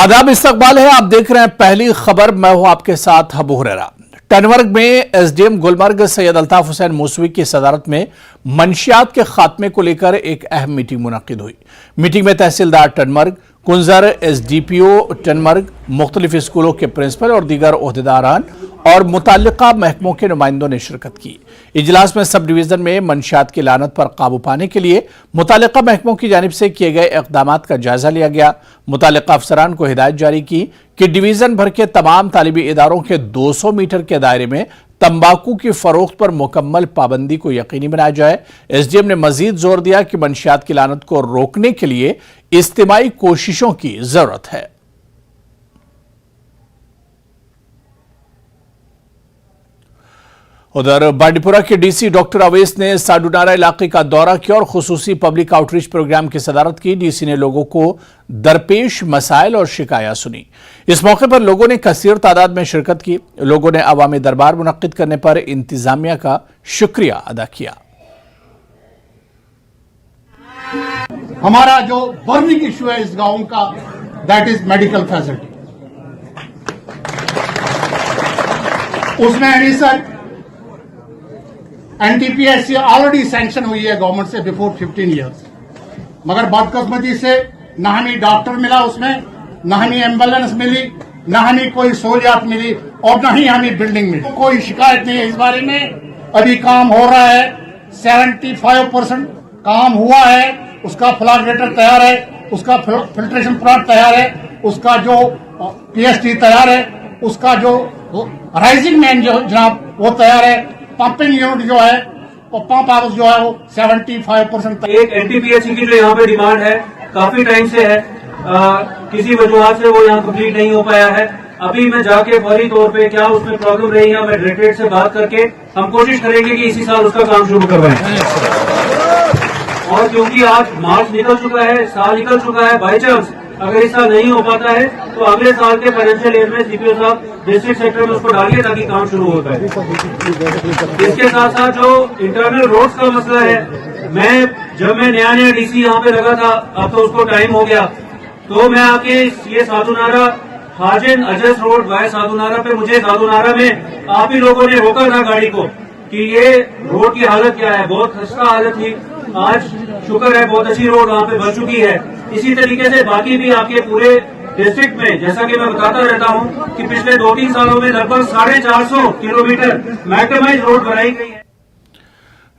आदाब, इस्तकबाल है। आप देख रहे हैं पहली खबर। मैं हूं आपके साथ अबू हुरैरा। टनवर्ग में एसडीएम गुलमर्ग सैयद अल्ताफ हुसैन मूसवी की सदारत में मंशियात के खात्मे को लेकर एक अहम मीटिंग मुनक्किद हुई। मीटिंग में तहसीलदार टनवर्ग, कुंजर, एसडीपीओ टनवर्ग, मुख्तलिफ स्कूलों के प्रिंसिपल और दीगर ओहदेदारान और मुतल्लिका महकमों के नुमाइंदों ने शिरकत की। इजलास में सब डिवीजन में मंशियात की लानत पर काबू पाने के लिए मुतल्लिका महकमों की जानिब से किए गए इक़दामात का जायजा लिया गया। मुतल्लिका अफसरान को हिदायत जारी की कि डिवीजन भर के तमाम तालिबी इदारों के 200 मीटर के दायरे में तंबाकू की फरोख्त पर मुकम्मल पाबंदी को यकीनी बनाया जाए। एसडीएम ने मजीद जोर दिया कि मंशियात की लानत को रोकने के लिए इज्तिमाई कोशिशों की जरूरत है। उधर बांडीपुरा के डीसी डॉक्टर अवैस ने साडूनारा इलाके का दौरा किया और खुसूसी पब्लिक आउटरीच प्रोग्राम की सदारत की। डीसी ने लोगों को दरपेश मसाइल और शिकायत सुनी। इस मौके पर लोगों ने कसीर तादाद में शिरकत की। लोगों ने अवामी दरबार मुनक्किद करने पर इंतजामिया का शुक्रिया अदा किया। हमारा जो बर्निंग इशू है इस गांव का, दैट इज मेडिकल फैसिलिटी। उसमें सर एनटीपीएस ऑलरेडी सैंक्शन हुई है गवर्नमेंट से बिफोर 15 इयर्स, मगर बदकिस्मती से न हमें डॉक्टर मिला उसमें, न हमें एम्बुलेंस मिली, न हमें कोई सहूलियात मिली और न ही हमें बिल्डिंग मिली। कोई शिकायत नहीं है इस बारे में। अभी काम हो रहा है, 75% काम हुआ है। उसका फ्लड रेटर तैयार है, उसका फिल्ट्रेशन प्लांट तैयार है, उसका जो पीएसटी तैयार है, उसका जो राइजिंग मैन जो जनाब वो तैयार है। पंपिंग यूनिट जो है वो पंप हाउस जो है वो 75%। एक एनटीपीएससी की जो यहाँ पे डिमांड है काफी टाइम से है, किसी वजूहत से वो यहाँ कंप्लीट नहीं हो पाया है। अभी मैं जाके फौरी तौर पे क्या उसमें प्रॉब्लम रही है मैं डायरेक्टरेट से बात करके हम कोशिश करेंगे कि इसी साल उसका काम शुरू करवाएं। और क्योंकि आज मार्च निकल चुका है, साल निकल चुका है, बाई चांस अगर इस साल नहीं हो पाता है तो अगले साल के फाइनेंशियल ईयर में सीपीओ साहब डिस्ट्रिक्ट सेक्टर में उसको डालिए ताकि काम शुरू होता है। इसके साथ साथ जो इंटरनल रोड्स का मसला है, जब मैं नया डीसी यहाँ पे लगा था, अब तो उसको टाइम हो गया, तो मैं आके ये साधुनारा हाजिन अजस रोड वाया साधुनारा पे मुझे साधुनारा में आप ही लोगों ने रोका था गाड़ी को कि ये रोड की हालत क्या है, बहुत खस्ता हालत थी। आज शुक्र है बहुत अच्छी रोड वहाँ पे बन चुकी है। इसी तरीके से बाकी भी आपके पूरे डिस्ट्रिक्ट में, जैसा कि मैं बताता रहता हूँ कि पिछले 2-3 सालों में लगभग 450 किलोमीटर मैक्सिमाइज रोड बनाई गई है।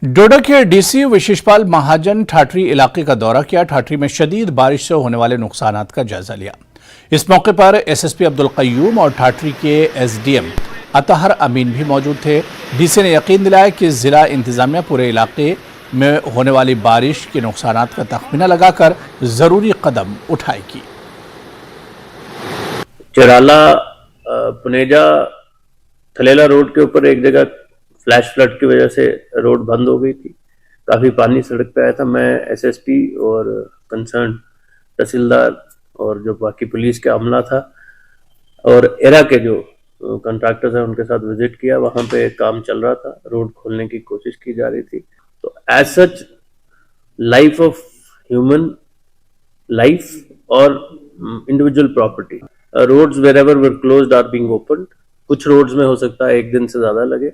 डोडा के डीसी विशेषपाल महाजन ठाठरी इलाके का दौरा किया। ठाठरी में शदीद बारिश से होने वाले नुकसानात का जायजा लिया। इस मौके पर एसएसपी अब्दुल कय्यूम और ठाठरी के एसडीएम अतहर अमीन भी मौजूद थे। डीसी ने यकीन दिलाया कि जिला इंतजामिया पूरे इलाके में होने वाली बारिश के नुकसानात का तखमीना लगाकर जरूरी कदम उठाएगी। चराला पुनेजा थलेला रोड के ऊपर एक जगह फ्लैश फ्लड की वजह से रोड बंद हो गई थी, काफी पानी सड़क पे आया था। मैं एसएसपी और कंसर्न तहसीलदार और जो बाकी पुलिस का अमला था और एरा के जो कॉन्ट्रैक्टर्स हैं उनके साथ विजिट किया। वहां पे काम चल रहा था, रोड खोलने की कोशिश की जा रही थी। तो as such life of human life और individual property, roads wherever were closed are being opened. कुछ रोड्स में हो सकता है 1 दिन से ज्यादा लगे।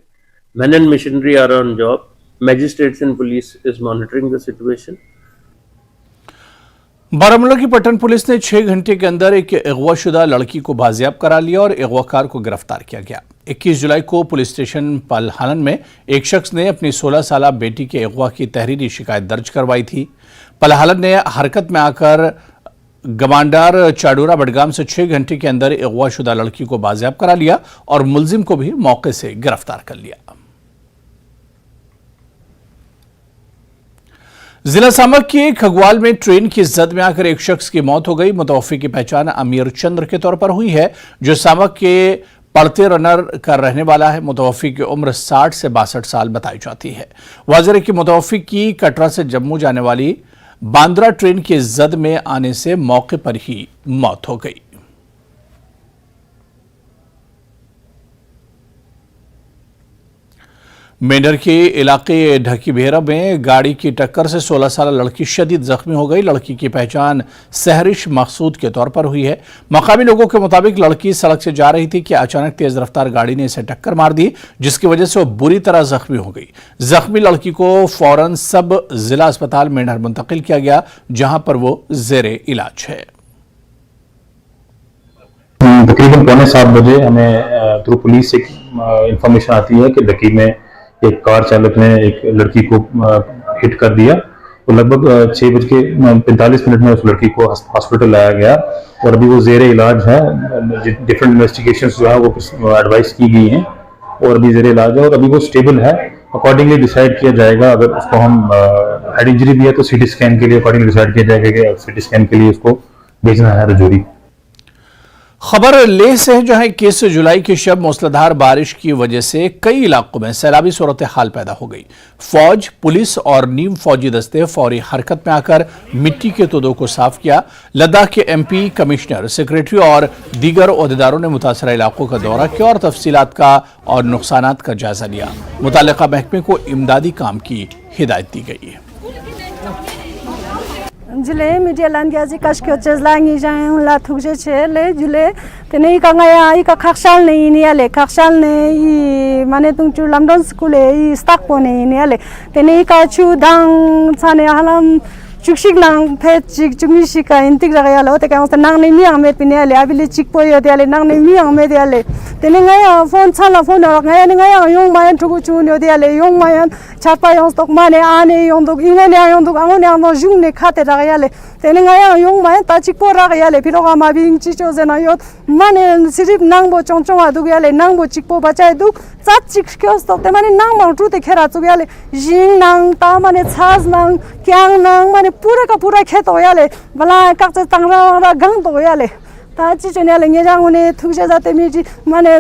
Man and machinery are on job. Magistrates and police is monitoring the situation. Baramulla की पट्टन पुलिस ने 6 घंटे के अंदर एक अगवाशुदा लड़की को बाजियाब करा लिया और अगवाकार को गिरफ्तार किया गया। 21 जुलाई को पुलिस स्टेशन पलहालन में एक शख्स ने अपनी 16 साल बेटी के अगवा की तहरीरी शिकायत दर्ज करवाई थी। पलहालन ने हरकत में आकर गमांडार चाडूरा बडगाम से 6 घंटे के अंदर अगवाशुदा लड़की को बाजियाब करा लिया और मुलजिम को भी मौके से गिरफ्तार कर लिया। जिला सामक के खगवाल में ट्रेन की जद में आकर एक शख्स की मौत हो गई। मुतवफ़ी की पहचान अमीर चंद्र के तौर पर हुई है, जो सामक के पड़ते रनर का रहने वाला है। मुतवफ़ी की उम्र 60 से 62 साल बताई जाती है। वाज़ेह की मुतवफ़ी की कटरा से जम्मू जाने वाली बांद्रा ट्रेन की जद में आने से मौके पर ही मौत हो गई। मेंढर के इलाके ढकी भेरा में गाड़ी की टक्कर से 16 साल लड़की शदीद जख्मी हो गई। लड़की की पहचान सहरिश मकसूद के तौर पर हुई है। मकामी लोगों के मुताबिक लड़की सड़क से जा रही थी कि अचानक तेज रफ्तार गाड़ी ने इसे टक्कर मार दी, जिसकी वजह से वो बुरी तरह जख्मी हो गई। जख्मी लड़की को फौरन सब जिला अस्पताल मेंढर मुंतकिल किया गया, जहां पर वो जेरे इलाज है। तकरीबन 6:15 बजे हमें थ्रू पुलिस से इंफॉर्मेशन आती है कि ढकी में एक कार चालक ने एक लड़की को हिट कर दिया। तो लगभग 6:45 में उस लड़की को हॉस्पिटल लाया गया और अभी वो जेरे इलाज है। डिफरेंट इन्वेस्टिगेशंस जो है वो एडवाइस की गई हैं और अभी जेरे इलाज है और अभी वो स्टेबल है। अकॉर्डिंगली डिसाइड किया जाएगा, अगर उसको हम हेड इंजरी भी है तो सीटी स्कैन के लिए अकॉर्डिंगली डिसाइड किया जाएगा कि सीटी स्कैन के लिए उसको भेजना है रजौरी। खबर लेह से है, जहां 21 जुलाई की शब मूसलाधार बारिश की वजह से कई इलाकों में सैलाबी सूरत हाल पैदा हो गई। फौज, पुलिस और नीम फौजी दस्ते फौरी हरकत में आकर मिट्टी के तोदों को साफ किया। लद्दाख के MP, कमिश्नर, सेक्रेटरी और दीगर ओहदेदारों ने मुतासरा इलाकों का दौरा किया और तफसीलात का और नुकसानात का जायजा लिया। मुताल्लिका महकमे को इमदादी काम की हिदायत दी गई है। जुले मीडिया लान गया जी कश के चजलांगी जाए उला थुजे छे ले जुले तने का गया ई का खक्षाल नहीं नियाले खक्षाल ने ई माने तुम चु लंदन स्कूल ई स्टॉक पोने नियाले तने का छु दांग साने हलम चुकशिक नांग फे चिक चुमी शिका इंतिक जगह यालो ते का नांग ने मी हमें पिनेले अबिले चिक पोयो देले नांग ने मी हमें देले तने गया फोन छाला फोन गया ने गया योंग मायन ठुगु चुन्यो देले योंग मायन छापा योंग स्टॉक माने आने योंग दो इंगने योंग दो आने आनो जुंग ने खाते रगयाले तने गया योंग मायन ता चिक पो रगयाले फिरोगा मा बिंग चिचो जना यो माने सिर्फ नांग बो चोंचो आदु गयाले नांग बो चिक पो बचाए दु सात चिक के स्टॉक ते माने नांग मा टू ते खेरा चु गयाले जिंग नांग ता माने छाज नांग क्यांग नांग माने पूरा का पूरा खेत हो याले भला काचे तंगरा गंग तो याले ताची चनेले नजांग ने थुजे जाते मिजी माने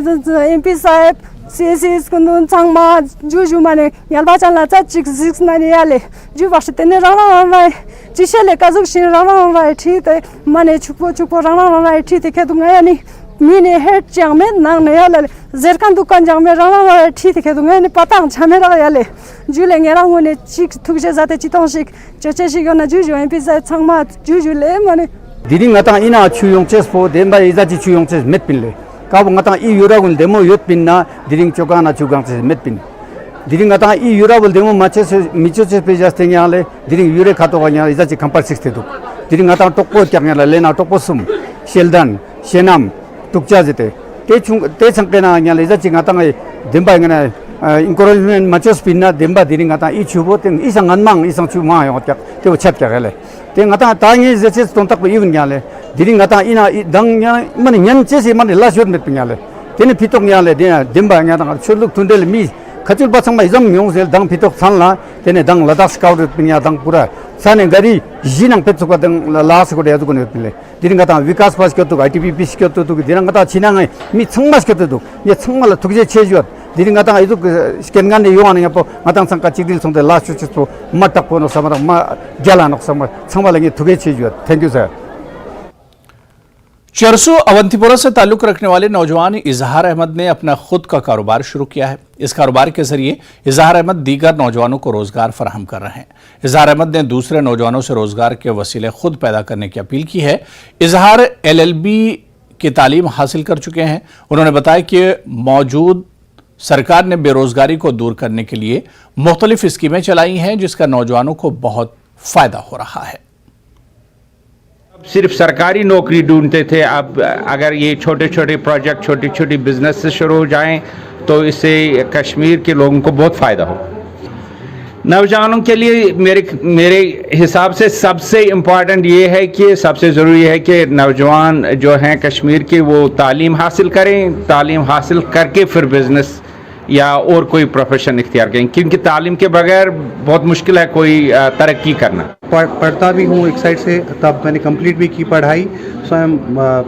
MP साहब CSS कुंदन चांगमा जुजु माने यालबा चला चा चिक सिक्स नाने याले जु वाशते ने राणा राणा चिशेले काजुक शिन राणा राणा ठीक है माने छुपो राणा राणा ठीक है के दूंगा यानी मीने हेड चांग में नांग ने याले जेरकान दुकान जांग में राणा राणा ठीक है दूंगा ने पतांग छमेरा याले जुलेंगे रांग ने चिक थुजे जाते चितों शिक चचे शिगो ना जुजु MP साहब चांगमा जुजु ले माने 디링 가다 이나 추용체스 포 덴바 이자지 추용체스 맷빌레 가봉 가다 이 유라군 데모 옅빈나 디링 쪼가나 주강체스 맷빈 디링 가다 이 유라불 데모 마체스 미초체스 페자스테냐레 디링 유레 카토가냐 이자지 컴팔식스테도 디링 가다 똑포 짱냐라 레나 똑포숨 셀단 셰남 뚝자제테 테 상페나냐 이자지 가다가 덴바 ingana encouragement machos pinna demba diring ata I chubo teng isang anmang isang chuma yo tak te chat ka gale teng ata tangi je tontak ba even nyale diring ata ina dang nya man nyan che se man la shot met nyale tene pitok nyale de demba nya dang chuluk tundel mi khachul ba sang ba izam myong sel dang pitok sanla tene dang ladak scout pinya dang pura sane gari jinang pet ko dang las ko de ko ne pile diring ata vikas pas kyo to ITBP kyo to diring ata chinang mi changmas kyo to ye changmal thugje cheju 디링 가다가 이도 스캔 간데 요하는 거 마땅 상가 찍딜 송데 라스트 치스포 마딱 보노 사마라 마 잘라노 사마 상발랭이 두개 चीज thank you sir. चरसू Awantipora से ताल्लुक रखने वाले नौजवान इजहार अहमद ने अपना खुद का कारोबार शुरू किया है। इस कारोबार के जरिए इजहार अहमद दीगर नौजवानों को रोजगार फराहम कर रहे हैं। इजहार अहमद ने दूसरे नौजवानों से रोजगार के वसीले खुद पैदा करने की अपील की है। इजहार LLB की तालीम हासिल कर चुके हैं। उन्होंने बताया कि मौजूद सरकार ने बेरोजगारी को दूर करने के लिए मुख्तलिफ स्कीमें चलाई हैं, जिसका नौजवानों को बहुत फायदा हो रहा है। सिर्फ सरकारी नौकरी ढूंढते थे, अब अगर ये छोटे छोटे प्रोजेक्ट छोटी छोटी बिजनेस से शुरू हो जाएं तो इससे कश्मीर के लोगों को बहुत फ़ायदा हो। नौजवानों के लिए मेरे हिसाब से सबसे इम्पॉर्टेंट ये है कि सबसे ज़रूरी है कि नौजवान जो हैं कश्मीर के वो तालीम हासिल करें, तालीम हासिल करके फिर बिज़नेस या और कोई प्रोफेशन इख्तियार करें, क्योंकि तालीम के बगैर बहुत मुश्किल है कोई तरक्की करना। पढ़ता भी हूँ एक साइड से, तब मैंने कंप्लीट भी की पढ़ाई। So I am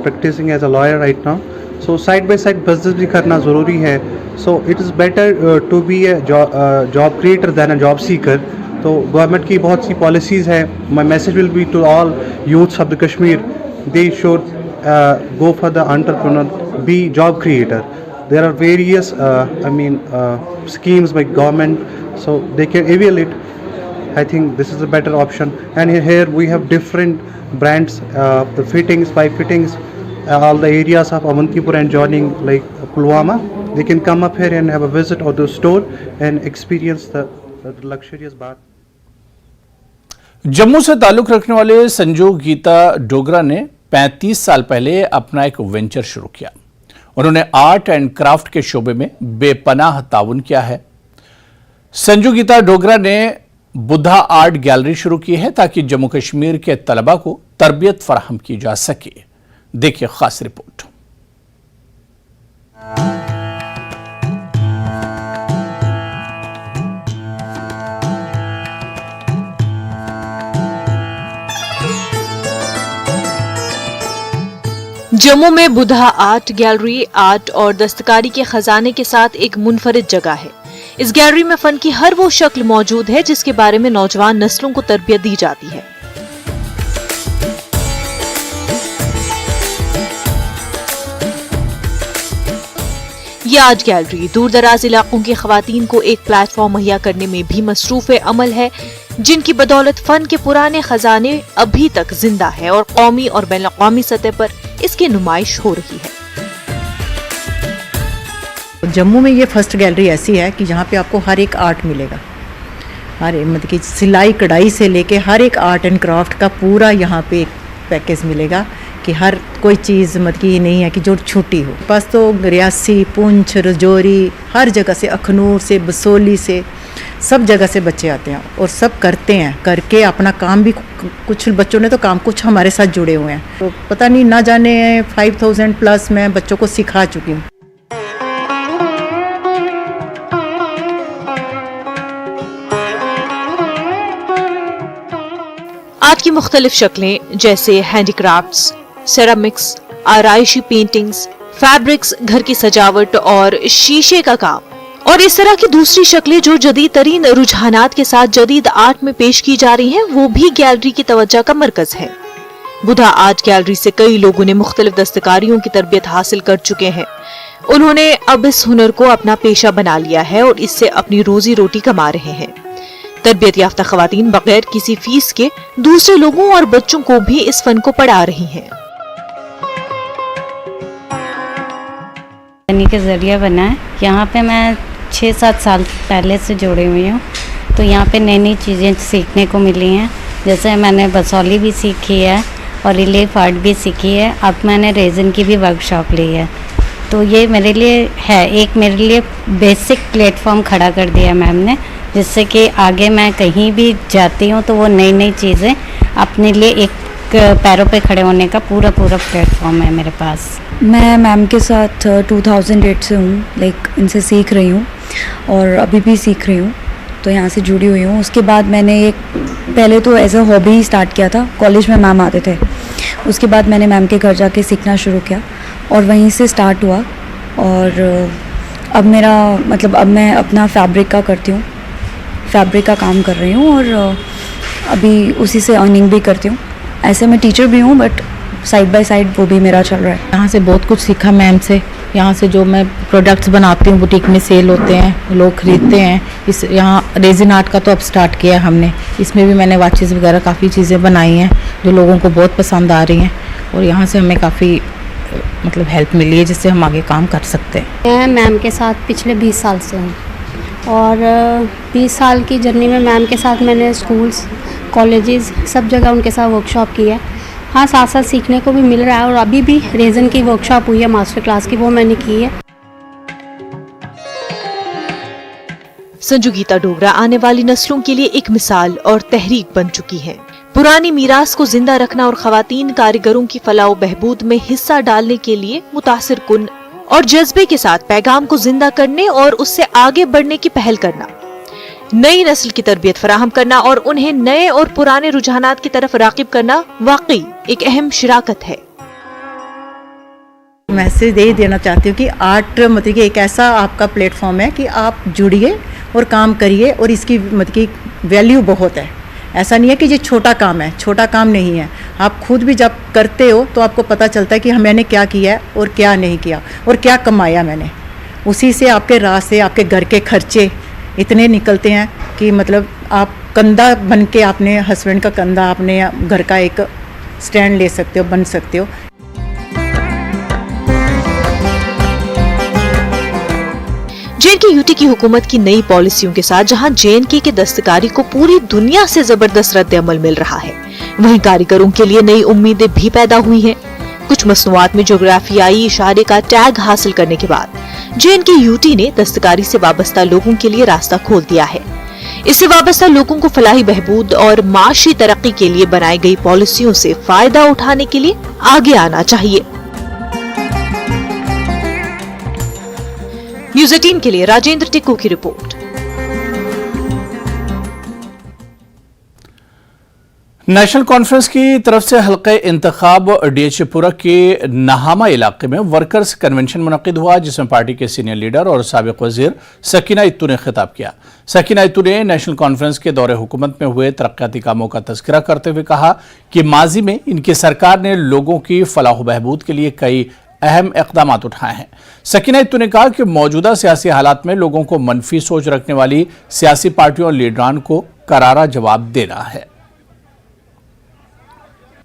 practicing as a lawyer right now. So side by side business भी करना ज़रूरी है। So it is better to be a job creator than a job seeker. तो गवर्नमेंट की बहुत सी पॉलिसीज़ है। My message will be to all youths of the Kashmir, they should go for the entrepreneur, be job creator. there are various schemes by government, so they can avail it. I think this is a better option. And here we have different brands, the fittings, pipe fittings, all the areas of Avantipur and joining like Pulwama. They can come up here and have a visit of the store and experience the luxurious bath. Jammu से ताल्लुक रखने वाले संजू गीता डोगरा ने 35 साल पहले अपना एक venture शुरू किया। उन्होंने आर्ट एंड क्राफ्ट के शोबे में बेपनाह ताउन किया है। संजू गीता डोगरा ने बुद्धा आर्ट गैलरी शुरू की है ताकि जम्मू कश्मीर के तलबा को तरबियत फराहम की जा सके। देखिए खास रिपोर्ट। जम्मू में बुद्धा आर्ट गैलरी आर्ट और दस्तकारी के खजाने के साथ एक मुनफरिद जगह है। इस गैलरी में फन की हर वो शक्ल मौजूद है जिसके बारे में नौजवान नस्लों को तरबियत दी जाती है। ये आर्ट गैलरी दूर दराज इलाकों की खवातीन को एक प्लेटफॉर्म मुहैया करने में भी मसरूफ अमल है, जिनकी बदौलत फन के पुराने खजाने अभी तक जिंदा है और कौमी और बैन अक़वामी सतह पर इसकी नुमाइश हो रही है। जम्मू में ये फर्स्ट गैलरी ऐसी है कि जहाँ पे आपको हर एक आर्ट मिलेगा, हर मतलब कि सिलाई कढ़ाई से लेके हर एक आर्ट एंड क्राफ्ट का पूरा यहाँ पे एक पैकेज मिलेगा कि हर कोई चीज़ मतलब कि ये नहीं है कि जो छूटी हो। बस तो रियासी, पुंछ, रजौरी, हर जगह से, अखनूर से, बसोली से, सब जगह से बच्चे आते हैं और सब करते हैं, करके अपना काम भी, कुछ बच्चों ने तो काम कुछ हमारे साथ जुड़े हुए हैं। तो पता नहीं ना जाने 5000 प्लस मैं बच्चों को सिखा चुकी हूँ। आर्ट की मुख्तलिफ शक्लें जैसे हैंडीक्राफ्ट्स, सेरामिक्स, आराइशी पेंटिंग्स, फैब्रिक्स, घर की सजावट और शीशे का काम और इस तरह की दूसरी शक्लें जो जदीद तरीन रुझानात के साथ जदीद आर्ट में पेश की जा रही हैं, वो भी गैलरी की तवज्जो का मरकज है। बुद्धा आर्ट गैलरी से कई लोगों ने मुख्तलिफ दस्तकारियों की तरबियत हासिल कर चुके हैं। उन्होंने अब इस हुनर को अपना पेशा बना लिया है और इससे अपनी रोजी रोटी कमा रहे हैं। तरबियत याफ्ता खवातीन बगैर किसी फीस के दूसरे लोगों और बच्चों को भी इस फन को पढ़ा रही हैं। के जरिए बना है। यहाँ पे मैं 6-7 साल पहले से जुड़ी हुई हूँ, तो यहाँ पे नई नई चीज़ें सीखने को मिली हैं। जैसे मैंने बसौली भी सीखी है और रिलीफ आर्ट भी सीखी है। अब मैंने रेजिन की भी वर्कशॉप ली है। तो ये मेरे लिए है, एक मेरे लिए बेसिक प्लेटफॉर्म खड़ा कर दिया मैम ने, जिससे कि आगे मैं कहीं भी जाती हूँ तो वो नई नई चीज़ें अपने लिए एक पैरों पे खड़े होने का पूरा प्लेटफॉर्म है मेरे पास। मैं मैम के साथ 2008 से हूँ, इनसे सीख रही हूँ और अभी भी सीख रही हूँ, तो यहाँ से जुड़ी हुई हूँ। उसके बाद मैंने पहले तो एज अ हॉबी स्टार्ट किया था, कॉलेज में मैम आते थे। उसके बाद मैंने मैम के घर जाके सीखना शुरू किया और वहीं से स्टार्ट हुआ। और अब मेरा अब मैं अपना फैब्रिक का करती हूँ, फैब्रिक का काम कर रही हूँ और अभी उसी से अर्निंग भी करती हूँ। ऐसे मैं टीचर भी हूँ, बट साइड बाय साइड वो भी मेरा चल रहा है। यहाँ से बहुत कुछ सीखा मैम से। यहाँ से जो मैं प्रोडक्ट्स बनाती हूँ बुटीक में सेल होते हैं, लोग खरीदते हैं। इस यहाँ रेजिन आर्ट का तो अब स्टार्ट किया हमने, इसमें भी मैंने वाचेस वगैरह काफ़ी चीज़ें बनाई हैं जो लोगों को बहुत पसंद आ रही हैं और यहाँ से हमें काफ़ी हेल्प मिली है जिससे हम आगे काम कर सकते हैं। मैं मैम के साथ पिछले 20 साल से हूँ और 20 साल की जर्नी में मैम के साथ मैंने स्कूल्स, कॉलेजेस, सब जगह उनके साथ वर्कशॉप की है। हाँ, साथ साथ सीखने को भी मिल रहा है और अभी भी रेज़न की वर्कशॉप हुई है मास्टर क्लास की, वो मैंने की है। संजू गीता डोगरा आने वाली नस्लों के लिए एक मिसाल और तहरीक बन चुकी हैं। पुरानी मीरास को जिंदा रखना और खवातीन कारीगरों की फलाह बहबूद में हिस्सा डालने के लिए मुतासिर कुन और जज्बे के साथ पैगाम को जिंदा करने और उससे आगे बढ़ने की पहल करना, नई नस्ल की तरबियत फराहम करना और उन्हें नए और पुराने रुझानात की तरफ रागिब करना वाकई एक अहम शिराकत है। मैसेज यही देना चाहती हूँ कि आर्ट एक ऐसा आपका प्लेटफॉर्म है कि आप जुड़िए और काम करिए और इसकी वैल्यू बहुत है। ऐसा नहीं है कि ये छोटा काम है, छोटा काम नहीं है। आप खुद भी जब करते हो तो आपको पता चलता है कि मैंने क्या किया है और क्या नहीं किया और क्या कमाया मैंने। उसी से आपके राह से आपके घर के खर्चे इतने निकलते हैं कि मतलब आप कंधा बन के अपने हस्बैंड का कंधा अपने घर का एक स्टैंड ले सकते हो, बन सकते हो। जेएनके यूटी की हुकूमत की नई पॉलिसियों के साथ जहां जेएनके के दस्तकारी को पूरी दुनिया से जबरदस्त रद्द अमल मिल रहा है, वहीं कारीगरों के लिए नई उम्मीदें भी पैदा हुई हैं। कुछ मसनूआत में जोग्राफियाई इशारे का टैग हासिल करने के बाद जेएनके यूटी ने दस्तकारी से वाबस्ता लोगों के लिए रास्ता खोल दिया है। इससे वाबस्ता लोगों को फलाही बहबूद और माशी तरक्की के लिए बनाई गई पॉलिसियों से फायदा उठाने के लिए आगे आना चाहिए। न्यूज़ 18 के लिए राजेंद्र टिक्कू की रिपोर्ट। नेशनल कॉन्फ्रेंस की तरफ से हल्के इंतखाब डीएचपुरा के नहामा इलाके में वर्कर्स कन्वेंशन मुनक्किद हुआ, जिसमें पार्टी के सीनियर लीडर और साबिक वजीर सकीना इत्तू ने खिताब किया। सकीना इत्तू ने नेशनल कॉन्फ्रेंस के दौरे हुकूमत में हुए तरक्याती कामों का तज़किरा करते हुए कहा कि माजी में इनकी सरकार ने लोगों की फलाह बहबूद के लिए कई अहम इक़दाम उठाए हैं। सकीना इत्तू ने कहा कि मौजूदा सियासी हालात में लोगों को मनफी सोच रखने वाली सियासी पार्टियों और लीडरान को करारा जवाब देना है।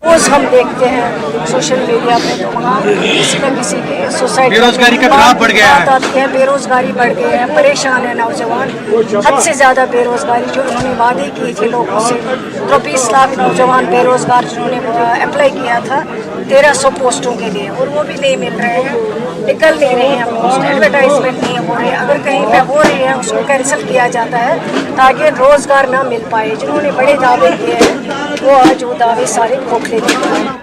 रोज हम देखते हैं सोशल मीडिया पे, तो वहाँ किसी न किसी के सोसाइटी बेरोजगारी का ग्राफ बढ़ गया है। बेरोजगारी बढ़ गई है, परेशान है नौजवान, हद से ज़्यादा बेरोजगारी। जो उन्होंने वादे किए थे लोगों से, तो 20 लाख नौजवान बेरोजगार जिन्होंने अप्लाई किया था 1300 पोस्टों के लिए, और वो भी नहीं मिल रहे हैं, निकल नहीं रहे हैं पोस्ट, एडवर्टाइजमेंट नहीं हो रहे। अगर कहीं पे हो रही है उसको कैंसिल किया जाता है ताकि रोजगार ना मिल पाए। जिन्होंने बड़े दावे किए हैं वो आज वो दावे सारे खोखले दिखते हैं।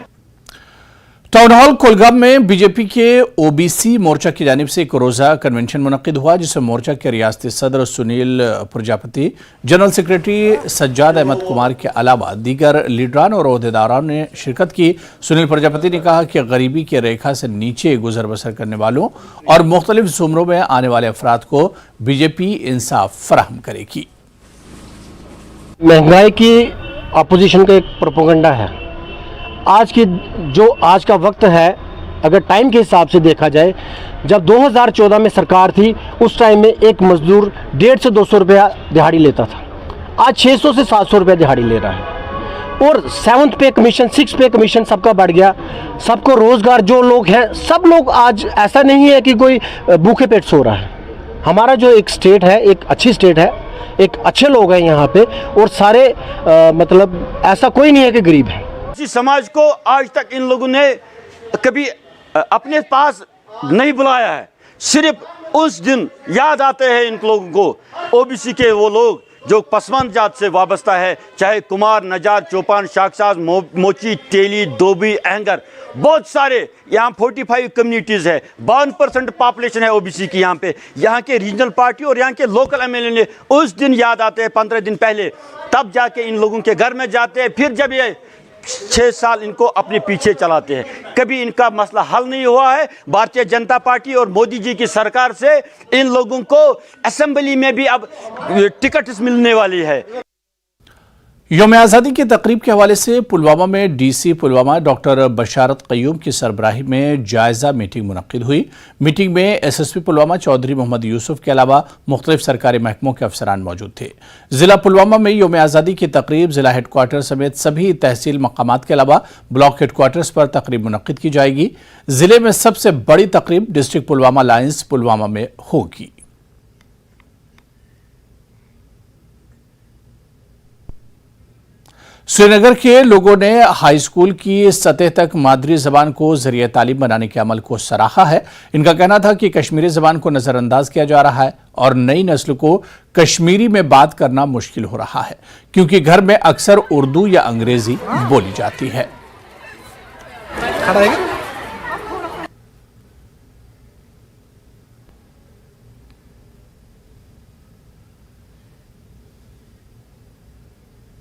टाउन हॉल कोलगाम में बीजेपी के ओबीसी मोर्चा की जानिब से एक रोजा कन्वेंशन मुनक्किद हुआ, जिसमें मोर्चा के रियासती सदर सुनील प्रजापति, जनरल सेक्रेटरी सज्जाद अहमद कुमार के अलावा दीगर लीडरान और ओहदेदारों ने शिरकत की। सुनील प्रजापति ने कहा कि गरीबी की रेखा से नीचे गुजर बसर करने वालों और मुख्तलिफ ज़ुमरों में आने वाले अफराद को बीजेपी इंसाफ फराहम करेगी। महंगाई की अपोजिशन का एक प्रोपेगेंडा है। आज का वक्त है, अगर टाइम के हिसाब से देखा जाए, जब 2014 में सरकार थी उस टाइम में एक मजदूर 150 से 200 रुपया दिहाड़ी लेता था, आज 600 से 700 रुपया दिहाड़ी ले रहा है। और 7th पे कमीशन, 6th पे कमीशन सबका बढ़ गया, सबको रोज़गार, जो लोग हैं सब लोग, आज ऐसा नहीं है कि कोई भूखे पेट सो रहा है। हमारा जो एक स्टेट है, एक अच्छी स्टेट है, एक अच्छे लोग हैं यहाँ पे, और सारे मतलब ऐसा कोई नहीं है कि गरीब है। इस समाज को आज तक इन लोगों ने कभी अपने पास नहीं बुलाया है, सिर्फ उस दिन याद आते हैं इन लोगों को। ओबीसी के वो लोग जो पसमानदा जात से वाबस्ता है, चाहे कुमार, नजार, चौपान, शाकसाज, मोची, तेली, धोबी, अहंगर, बहुत सारे यहाँ 45 कम्युनिटीज़ है, 52% पॉपुलेशन है ओबीसी की यहाँ पे। यहाँ के रीजनल पार्टी और यहाँ के लोकल एमएलए ने उस दिन याद आते हैं 15 दिन पहले, तब जाके इन लोगों के घर में जाते हैं, फिर जब ये 6 साल इनको अपने पीछे चलाते हैं। कभी इनका मसला हल नहीं हुआ है। भारतीय जनता पार्टी और मोदी जी की सरकार से इन लोगों को असेंबली में भी अब टिकट मिलने वाली है। यौम आज़ादी की तकरीब के हवाले से पुलवामा में डीसी पुलवामा डॉक्टर बशारत क़य्यूम की सरबराही में जायज़ा मीटिंग मुनक्किद हुई। मीटिंग में एसएसपी पुलवामा चौधरी मोहम्मद यूसुफ के अलावा मुख्तलिफ सरकारी महकमों के अफसरान मौजूद थे। जिला पुलवामा में यौम आज़ादी की तकरीब जिला हेडक्वार्टर समेत सभी तहसील मकामात के अलावा ब्लॉक हेडक्वार्टर्स पर तकरीब मुनक्किद की जाएगी। जिले में सबसे बड़ी तकरीब डिस्ट्रिक्ट पुलवामा लायंस पुलवामा में होगी। श्रीनगर के लोगों ने हाई स्कूल की सतह तक मादरी जबान को जरिए तालीम बनाने के अमल को सराहा है। इनका कहना था कि कश्मीरी जबान को नजरअंदाज किया जा रहा है और नई नस्ल को कश्मीरी में बात करना मुश्किल हो रहा है, क्योंकि घर में अक्सर उर्दू या अंग्रेजी बोली जाती है।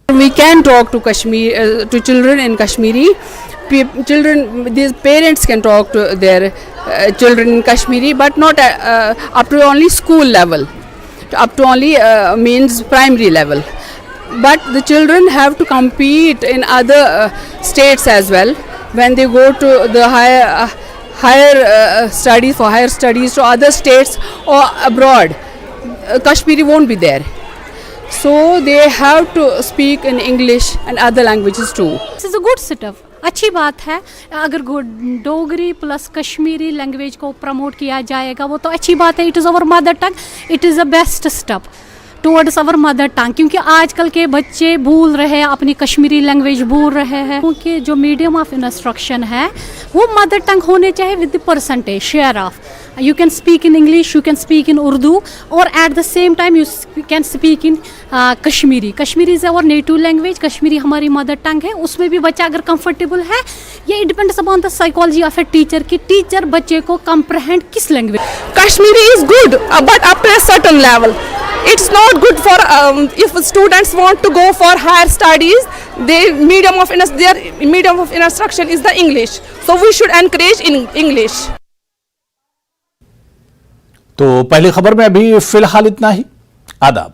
We can talk to to children in Kashmiri. These parents can talk to their children in Kashmiri, but not up to only school level, up to only means primary level. But the children have to compete in other states as well. When they go to the higher studies, for higher studies to other states or abroad, Kashmiri won't be there. So they have to speak in English and other languages too. This is a good setup. अच्छी बात है. अगर Dogri plus Kashmiri language को promote किया जाएगा वो तो अच्छी बात है. It is our mother tongue. It is the best step towards our mother tongue, क्योंकि आजकल के बच्चे भूल रहे हैं, अपनी कश्मीरी लैंग्वेज भूल रहे हैं. क्योंकि जो मीडियम ऑफ इंस्ट्रक्शन है वो मदर टंग होने चाहिए with the percentage share of. You can speak in English, you can speak in Urdu, or at the same time you can speak in Kashmiri. Kashmiri is our native language. Kashmiri हमारी mother tongue है. उसमें भी बच्चा अगर comfortable है, ये depends upon the psychology of a teacher कि teacher बच्चे को comprehend किस language. Kashmiri is good, but up to a certain level. It's not good for if students want to go for higher studies. Their medium of instruction is the English. So we should encourage in English. तो पहली खबर में अभी फिलहाल इतना ही. आदाब.